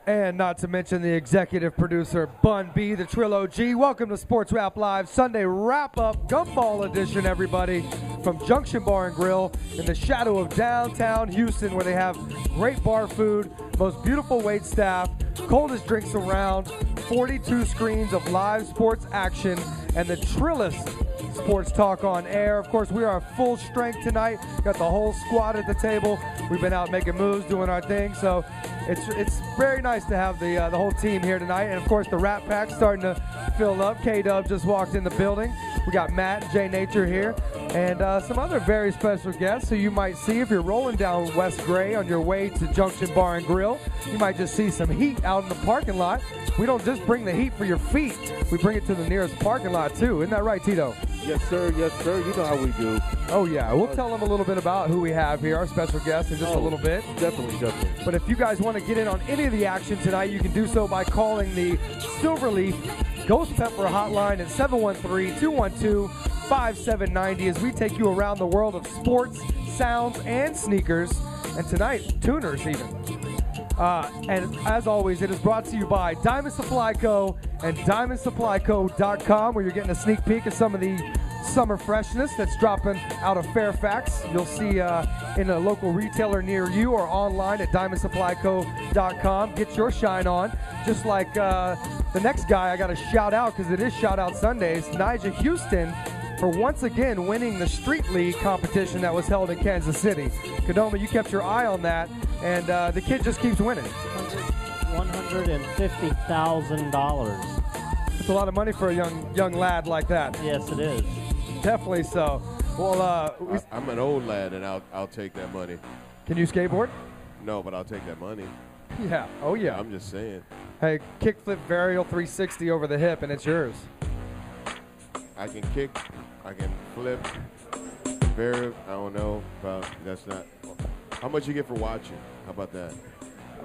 And not to mention the executive producer, Bun B, the Trilogy. Welcome to Sports Rap Live Sunday Wrap Up Gumball Edition, everybody, from Junction Bar Grill in the shadow of downtown Houston, where they have great bar food, most beautiful wait staff, coldest drinks around, 42 screens of live sports action, and the trillest sports talk on air. Of course, we are full strength tonight. Got the whole squad at the table. We've been out making moves, doing our thing. So it's very nice to have the whole team here tonight. And of course, the Rat Pack starting to fill up. K-Dub just walked in the building. We got Matt and Jay Nature here, and some other very special guests who you might see if you're rolling down West Gray on your way to Junction Bar and Grill. You might just see some heat out in the parking lot. We don't just bring the heat for your feet. We bring it to the nearest parking lot, too. Isn't that right, Tito? Yes, sir. Yes, sir. You know how we do. Oh, yeah. We'll tell them a little bit about who we have here, our special guest, in just a little bit. Definitely, definitely. But if you guys want to get in on any of the action tonight, you can do so by calling the Silverleaf Ghost Pepper hotline at 713-212-5790 as we take you around the world of sports, sounds, and sneakers. And tonight, tuners even. And as always, it is brought to you by Diamond Supply Co. and DiamondSupplyCo.com, where you're getting a sneak peek of some of the summer freshness that's dropping out of Fairfax. You'll see in a local retailer near you or online at DiamondSupplyCo.com. Get your shine on. Just like the next guy I got to shout out, because it is Shout Out Sundays, Nigel Houston, for once again winning the Street League competition that was held in Kansas City. Kadoma, you kept your eye on that, and the kid just keeps winning. $150,000. It's a lot of money for a young lad like that. Yes, it is. Definitely so. Well, I'm an old lad, and I'll take that money. Can you skateboard? No, but I'll take that money. Yeah. Oh, yeah. I'm just saying. Hey, kickflip varial 360 over the hip, and it's yours. I can kick. I can flip. Very. I don't know. But that's not. How much you get for watching? How about that?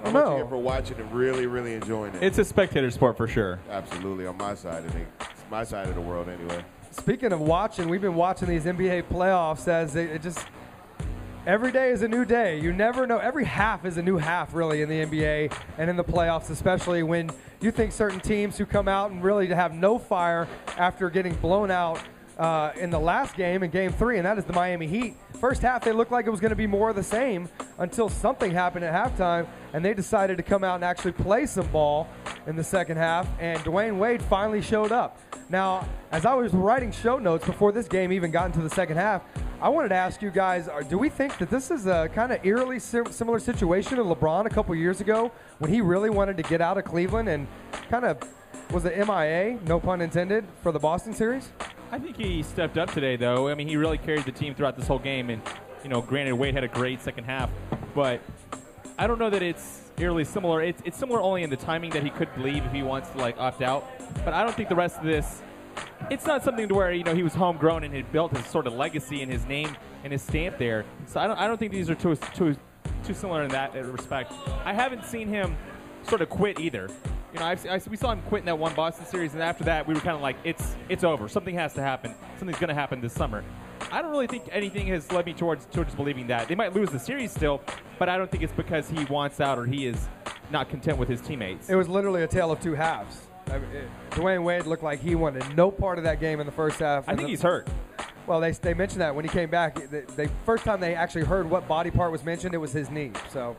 How much you get for watching and really, really enjoying it? It's a spectator sport for sure. Absolutely. On my side of it. It's my side of the world anyway. Speaking of watching, we've been watching these NBA playoffs as it just every day is a new day. You never know. Every half is a new half, really, in the NBA and in the playoffs, especially when you think certain teams who come out and really have no fire after getting blown out in the last game, in Game 3, and that is the Miami Heat. First half, they looked like it was going to be more of the same until something happened at halftime, and they decided to come out and actually play some ball in the second half, and Dwayne Wade finally showed up. Now, as I was writing show notes before this game even got into the second half, I wanted to ask you guys, do we think that this is a kind of eerily similar situation to LeBron a couple years ago when he really wanted to get out of Cleveland and kind of was an MIA, no pun intended, for the Boston series? I think he stepped up today, though. I mean, he really carried the team throughout this whole game. And, granted, Wade had a great second half. But I don't know that it's eerily similar. It's similar only in the timing that he could leave if he wants to, opt out. But I don't think the rest of this, it's not something to where, he was homegrown and had built his sort of legacy and his name and his stamp there. So I don't think these are too similar in that respect. I haven't seen him sort of quit either. We saw him quit in that one Boston series, and after that, we were kind of like, it's over. Something has to happen. Something's going to happen this summer. I don't really think anything has led me towards believing that. They might lose the series still, but I don't think it's because he wants out or he is not content with his teammates. It was literally a tale of two halves. Dwayne Wade looked like he wanted no part of that game in the first half. I think he's hurt. Well, they mentioned that when he came back. The first time they actually heard what body part was mentioned, it was his knee. So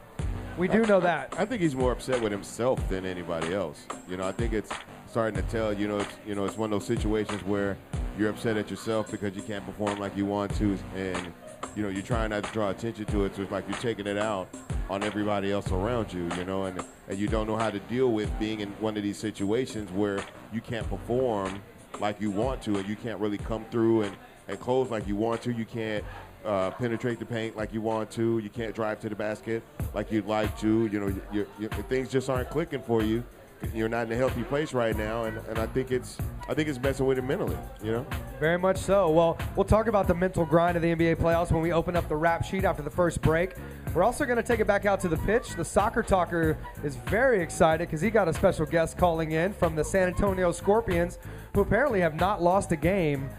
we do know that. I think he's more upset with himself than anybody else. I think it's starting to tell. It's one of those situations where you're upset at yourself because you can't perform like you want to, and you're trying not to draw attention to it. So it's like you're taking it out on everybody else around you. And you don't know how to deal with being in one of these situations where you can't perform like you want to, and you can't really come through and close like you want to. You can't penetrate the paint like you want to. You can't drive to the basket like you'd like to. Things just aren't clicking for you. You're not in a healthy place right now, and I think it's messing with him mentally. Very much so. Well, we'll talk about the mental grind of the NBA playoffs when we open up the rap sheet after the first break. We're also going to take it back out to the pitch. The soccer talker is very excited because he got a special guest calling in from the San Antonio Scorpions, who apparently have not lost a game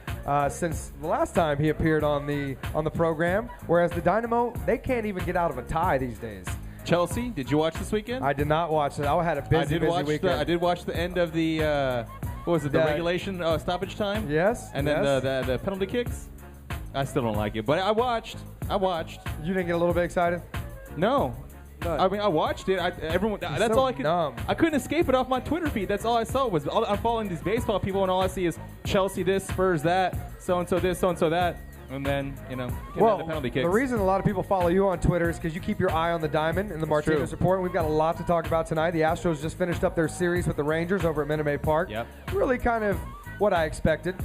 since the last time he appeared on the program. Whereas the Dynamo, they can't even get out of a tie these days. Chelsea, did you watch this weekend? I did not watch it. I had a busy weekend. I did watch the end of the what was it? The regulation stoppage time. Yes. And then the penalty kicks. I still don't like it, but I watched. You didn't get a little bit excited? No. I mean, I watched it. That's all I could. Dumb. I couldn't escape it off my Twitter feed. That's all I saw was I'm following these baseball people, and all I see is Chelsea this, Spurs that, so and so this, so and so that, and then the penalty kicks. The reason a lot of people follow you on Twitter is because you keep your eye on the diamond in the Martinez Report. We've got a lot to talk about tonight. The Astros just finished up their series with the Rangers over at Minute Maid Park. Yep. Really, kind of what I expected.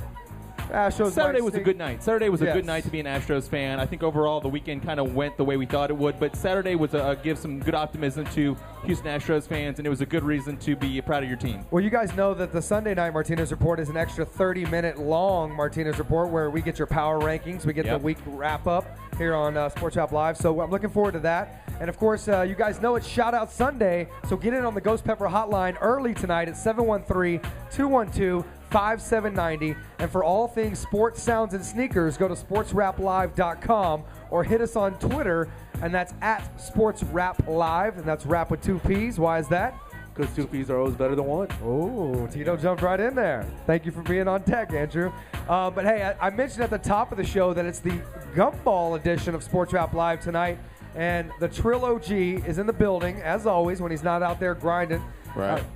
Astros Saturday was a good night. Saturday was a good night to be an Astros fan. I think overall the weekend kind of went the way we thought it would, but Saturday was give some good optimism to Houston Astros fans, and it was a good reason to be proud of your team. Well, you guys know that the Sunday night Martinez Report is an extra 30-minute long Martinez Report where we get your power rankings. We get the week wrap-up here on Sports Wrap Live, so I'm looking forward to that. And, of course, you guys know it's Shout Out Sunday, so get in on the Ghost Pepper hotline early tonight at 713-212-5790. And for all things sports, sounds, and sneakers, go to sportsraplive.com or hit us on Twitter, and that's at sportsraplive, and that's rap with 2 P's. Why is that? Because 2 P's are always better than 1. Oh, Tito jumped right in there. Thank you for being on deck, Andrew. But, hey, I mentioned at the top of the show that it's the Gumball edition of Sports Wrap Live tonight, and the Trill OG is in the building, as always, when he's not out there grinding,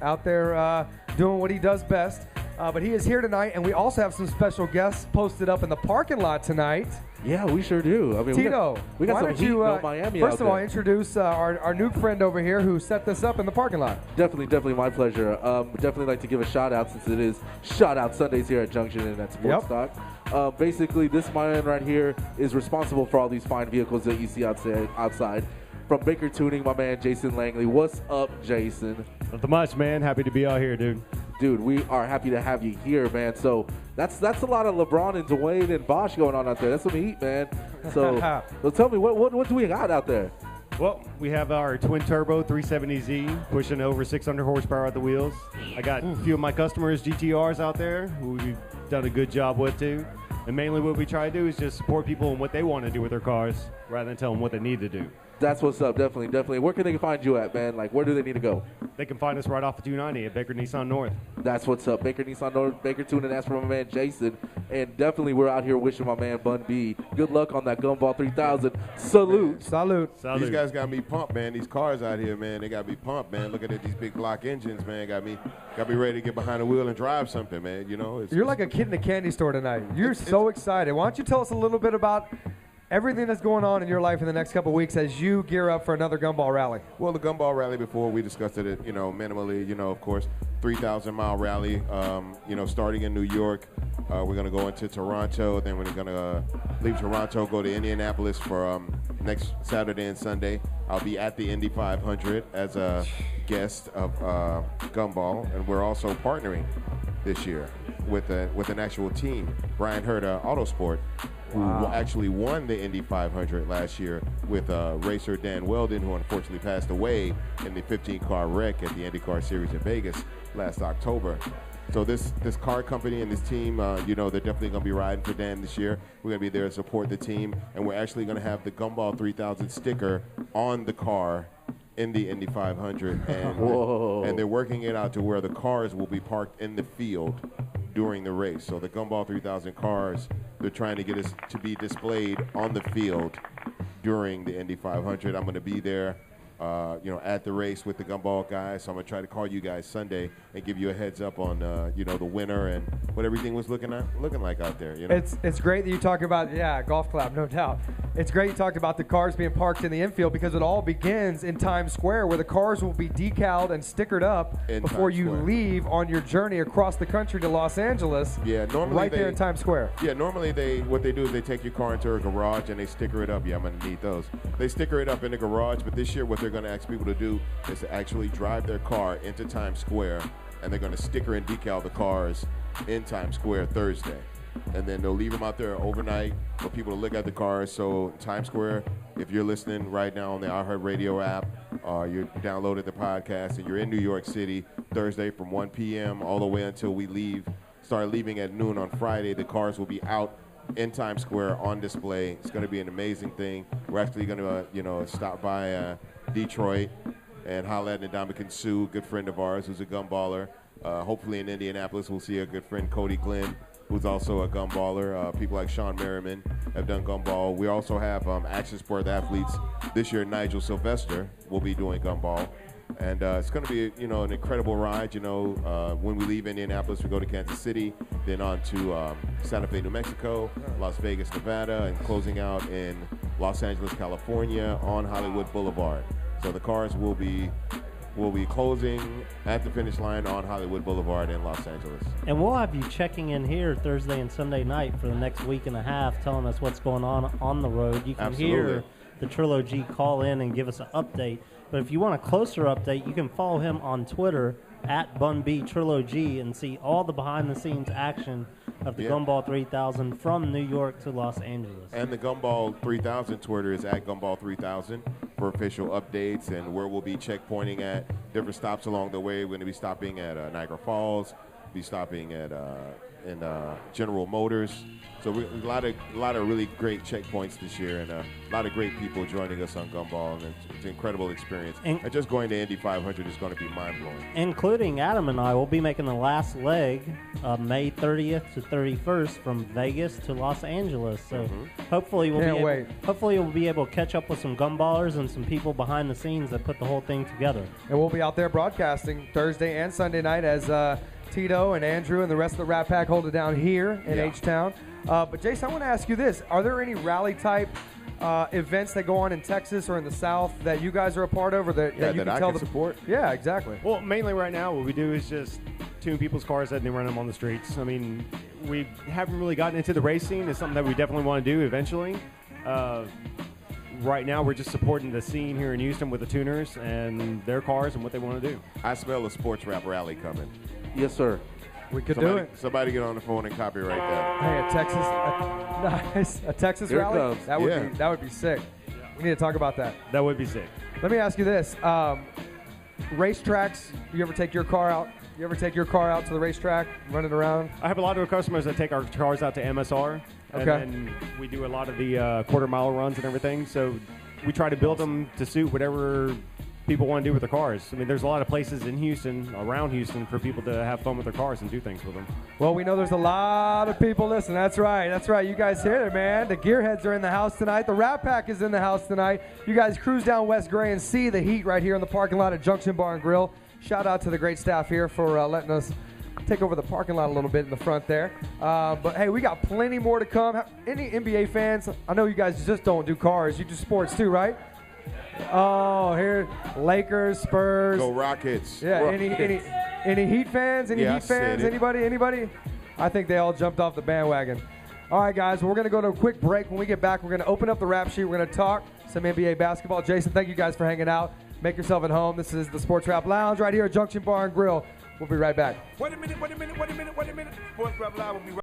out there doing what he does best. But he is here tonight, and we also have some special guests posted up in the parking lot tonight. Yeah, we sure do. I mean, Tito, we got why some don't heat you, in Miami first out of all, there. introduce our new friend over here who set this up in the parking lot. Definitely my pleasure. Definitely like to give a shout out since it is Shout Out Sundays here at Junction and at Sports Talk. Basically, this man right here is responsible for all these fine vehicles that you see outside. From Baker Tuning, my man Jason Langley. What's up, Jason? Nothing much, man. Happy to be out here, dude. Dude, we are happy to have you here, man. So that's a lot of LeBron and Dwayne and Bosch going on out there. That's some heat, man. So tell me, what do we got out there? Well, we have our twin-turbo 370Z pushing over 600 horsepower at the wheels. I got a few of my customers' GTRs out there who we've done a good job with, too. And mainly what we try to do is just support people in what they want to do with their cars rather than tell them what they need to do. That's what's up, definitely. Where can they find you at, man? Like, where do they need to go? They can find us right off of 290 at Baker Nissan North. That's what's up. Baker Nissan North, Baker Tune, and that's for my man Jason. And definitely we're out here wishing my man Bun B good luck on that Gumball 3000. Salute. These guys got me pumped, man. These cars out here, man, they got me pumped, man. Looking at these big block engines, man, got me ready to get behind the wheel and drive something, man. You know, you're like a kid in a candy store tonight. You're so excited. Why don't you tell us a little bit about everything that's going on in your life in the next couple of weeks as you gear up for another Gumball rally? Well, the Gumball rally, before we discussed it, minimally, of course, 3,000-mile rally, starting in New York. We're going to go into Toronto. Then we're going to leave Toronto, go to Indianapolis for next Saturday and Sunday. I'll be at the Indy 500 as a guest of Gumball, and we're also partnering this year with an actual team, Brian Herta Autosport, who actually won the Indy 500 last year with racer Dan Weldon, who unfortunately passed away in the 15-car wreck at the IndyCar Series in Vegas last October. So this car company and this team, they're definitely going to be riding for Dan this year. We're going to be there to support the team, and we're actually going to have the Gumball 3000 sticker on the car in the Indy 500, and they're working it out to where the cars will be parked in the field during the race. So the Gumball 3000 cars, they're trying to get us to be displayed on the field during the Indy 500. I'm going to be there, at the race with the Gumball guys. So I'm going to try to call you guys Sunday and give you a heads up on, the winner and what everything was looking like out there. It's great that you talk about, golf clap, no doubt. It's great you talked about the cars being parked in the infield because it all begins in Times Square, where the cars will be decaled and stickered up before you leave on your journey across the country to Los Angeles. Yeah, normally right there in Times Square. Yeah, normally what they do is they take your car into a garage and they sticker it up. Yeah, I'm gonna need those. They sticker it up in the garage, but this year what they're gonna ask people to do is to actually drive their car into Times Square, and they're gonna sticker and decal the cars in Times Square Thursday. And then they'll leave them out there overnight for people to look at the cars. So Times Square, if you're listening right now on the iHeartRadio app, you downloaded the podcast, and you're in New York City Thursday from 1 p.m. all the way until we start leaving at noon on Friday, the cars will be out in Times Square on display. It's going to be an amazing thing. We're actually going to, stop by Detroit, and holla at Ndamukong Suh, good friend of ours who's a gumballer. Hopefully in Indianapolis we'll see a good friend, Cody Glenn, who's also a gumballer. People like Sean Merriman have done gumball. We also have action sport athletes. This year, Nigel Sylvester will be doing gumball. And it's going to be, an incredible ride. When we leave Indianapolis, we go to Kansas City, then on to Santa Fe, New Mexico, Las Vegas, Nevada, and closing out in Los Angeles, California on Hollywood Boulevard. So the cars will be closing at the finish line on Hollywood Boulevard in Los Angeles. And we'll have you checking in here Thursday and Sunday night for the next week and a half, telling us what's going on the road. You can Absolutely. hear the Trilogy call in and give us an update. But if you want a closer update, you can follow him on Twitter at Bun B Trilogy and see all the behind-the-scenes action of the Gumball 3000 from New York to Los Angeles. And the Gumball 3000 Twitter is at Gumball 3000 for official updates and where we'll be checkpointing at different stops along the way. We're going to be stopping at Niagara Falls, be stopping at General Motors. So a lot of really great checkpoints this year, and a lot of great people joining us on Gumball, and it's an incredible experience. And just going to Indy 500 is going to be mind-blowing. Including Adam and I will be making the last leg May 30th to 31st from Vegas to Los Angeles. So hopefully we'll be able to catch up with some gumballers and some people behind the scenes that put the whole thing together. And we'll be out there broadcasting Thursday and Sunday night as Tito and Andrew and the rest of the Rat Pack hold it down here in H-Town. But Jason, I want to ask you this. Are there any rally-type events that go on in Texas or in the South that you guys are a part of or that you can tell the support? Yeah, exactly. Well, mainly right now what we do is just tune people's cars and then run them on the streets. I mean, we haven't really gotten into the race scene. It's something that we definitely want to do eventually. Right now we're just supporting the scene here in Houston with the tuners and their cars and what they want to do. I smell a sports rap rally coming. Yes, sir. We could do it. Somebody get on the phone and copyright that. Hey, a Texas Here it rally? comes. That would be sick. We need to talk about that. That would be sick. Let me ask you this. Racetracks, you ever take your car out? You ever take your car out to the racetrack, run it around? I have a lot of customers that take our cars out to MSR. And then we do a lot of the quarter-mile runs and everything. So we try to build them to suit whatever people want to do with their cars. I mean, there's a lot of places in Houston, around Houston, for people to have fun with their cars and do things with them. Well, we know there's a lot of people listening. That's right. You guys hear it, man. The Gearheads are in the house tonight. The Rat Pack is in the house tonight. You guys cruise down West Gray and see the heat right here in the parking lot at Junction Bar Grill. Shout out to the great staff here for letting us take over the parking lot a little bit in the front there. But, hey, we got plenty more to come. Any NBA fans? I know you guys just don't do cars. You do sports too, right? Oh, here, Lakers, Spurs. Go Rockets. Yeah, Rockets. any Heat fans? Any Yeah, Heat fans? Anybody? I think they all jumped off the bandwagon. All right, guys, we're going to go to a quick break. When we get back, we're going to open up the rap sheet. We're going to talk some NBA basketball. Jason, thank you guys for hanging out. Make yourself at home. This is the Sports Rap Lounge right here at Junction Bar and Grill. We'll be right back. Wait a minute. Sports Rap Live will be right